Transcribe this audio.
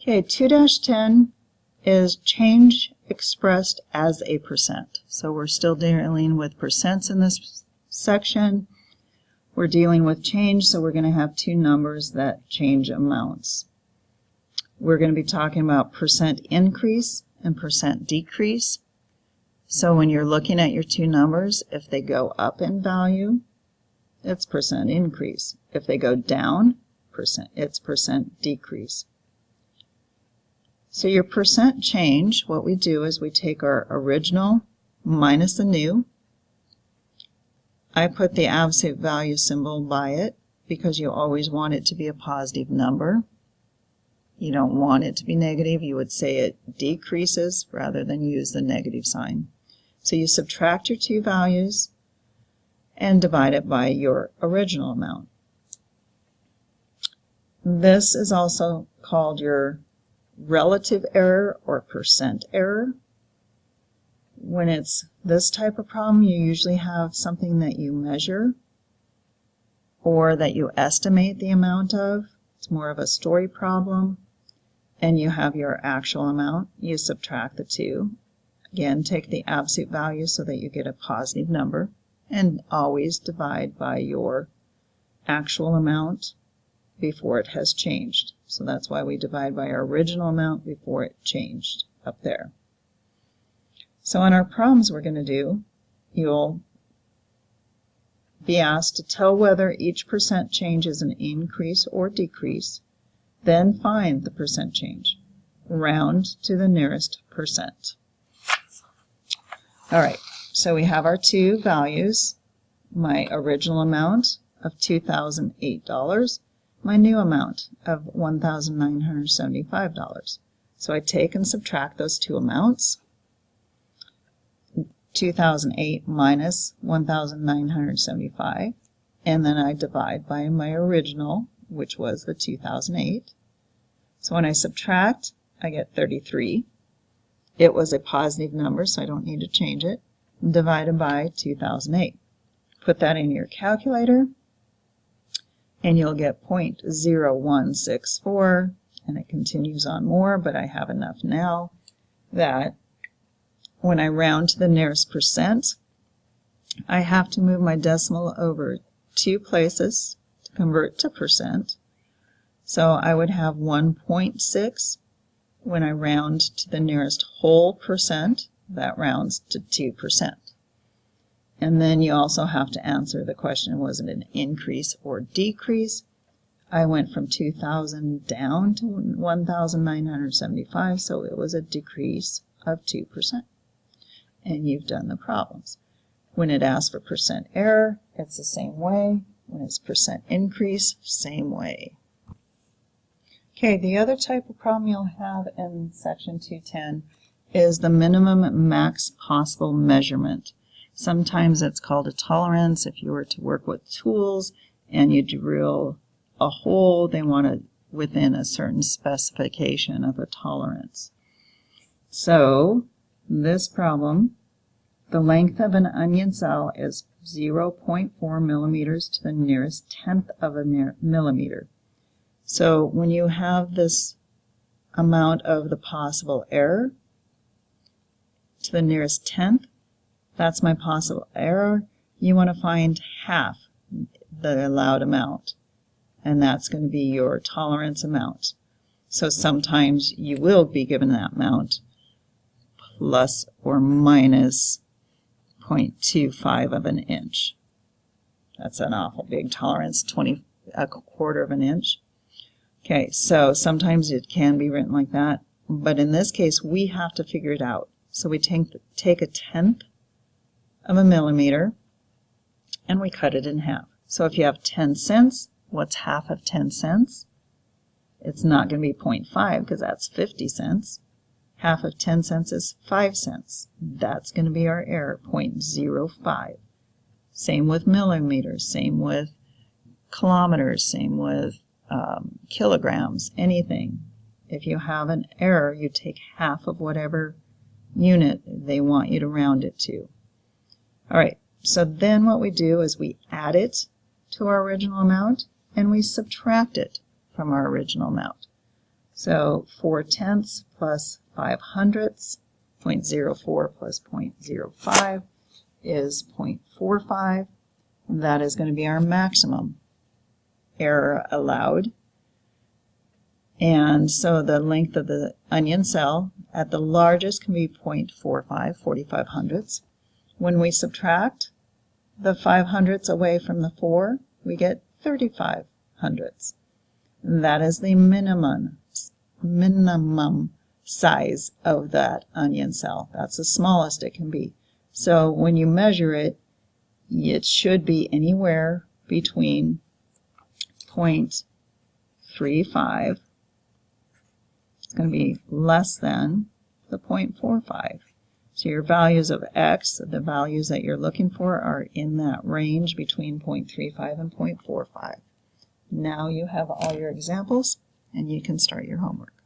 Okay, 2-10 is change expressed as a percent. So we're still dealing with percents in this section. We're dealing with change, so we're going to have two numbers that change amounts. We're going to be talking about percent increase and percent decrease. So when you're looking at your two numbers, if they go up in value, it's percent increase. If they go down, it's percent decrease. So your percent change, what we do is we take our original minus the new. I put the absolute value symbol by it because you always want it to be a positive number. You don't want it to be negative. You would say it decreases rather than use the negative sign. So you subtract your two values and divide it by your original amount. This is also called your relative error or percent error. When it's this type of problem, you usually have something that you measure or that you estimate the amount of. It's more of a story problem. And you have your actual amount. You subtract the two. Again, take the absolute value so that you get a positive number, and always divide by your actual amount before it has changed. So that's why we divide by our original amount before it changed up there. So in our problems we're going to do, you'll be asked to tell whether each percent change is an increase or decrease, then find the percent change. Round to the nearest percent. All right, so we have our two values, my original amount of $2,008, my new amount of $1,975. So I take and subtract those two amounts, 2008 minus 1,975, and then I divide by my original, which was the 2008. So when I subtract, I get 33. It was a positive number, so I don't need to change it, divided by 2008. Put that in your calculator, and you'll get 0.0164, and it continues on more, but I have enough now that when I round to the nearest percent, I have to move my decimal over 2 places to convert to percent. So I would have 1.6 when I round to the nearest whole percent. That rounds to 2%. And then you also have to answer the question, was it an increase or decrease? I went from 2,000 down to 1,975, so it was a decrease of 2%. And you've done the problems. When it asks for percent error, it's the same way. When it's percent increase, same way. Okay, the other type of problem you'll have in section 210 is the minimum max possible measurement. Sometimes it's called a tolerance. If you were to work with tools and you drill a hole, they want it within a certain specification of a tolerance. So this problem, the length of an onion cell is 0.4 millimeters to the nearest tenth of a millimeter. So when you have this amount of the possible error to the nearest tenth, that's my possible error. You want to find half the allowed amount, and that's going to be your tolerance amount. So sometimes you will be given that amount plus or minus 0.25 of an inch. That's an awful big tolerance, a quarter of an inch. Okay, so sometimes it can be written like that, but in this case we have to figure it out. So we take a tenth of a millimeter and we cut it in half. So if you have 10 cents, what's half of 10 cents? It's not going to be 0.5 because that's 50 cents. Half of 10 cents is 5 cents. That's going to be our error, 0.05. Same with millimeters, same with kilometers, same with kilograms, anything. If you have an error, you take half of whatever unit they want you to round it to. All right, so then what we do is we add it to our original amount and we subtract it from our original amount. So 4/10 plus 5/100, 0.04 plus 0.05 is 0.45. That is going to be our maximum error allowed. And so the length of the onion cell at the largest can be 0.45, 45/100. When we subtract the 5/100 away from the 4, we get 35/100. That is the minimum size of that onion cell. That's the smallest it can be. So when you measure it, it should be anywhere between 0.35, it's going to be less than the 0.45. So your values of x, the values that you're looking for, are in that range between 0.35 and 0.45. Now you have all your examples, and you can start your homework.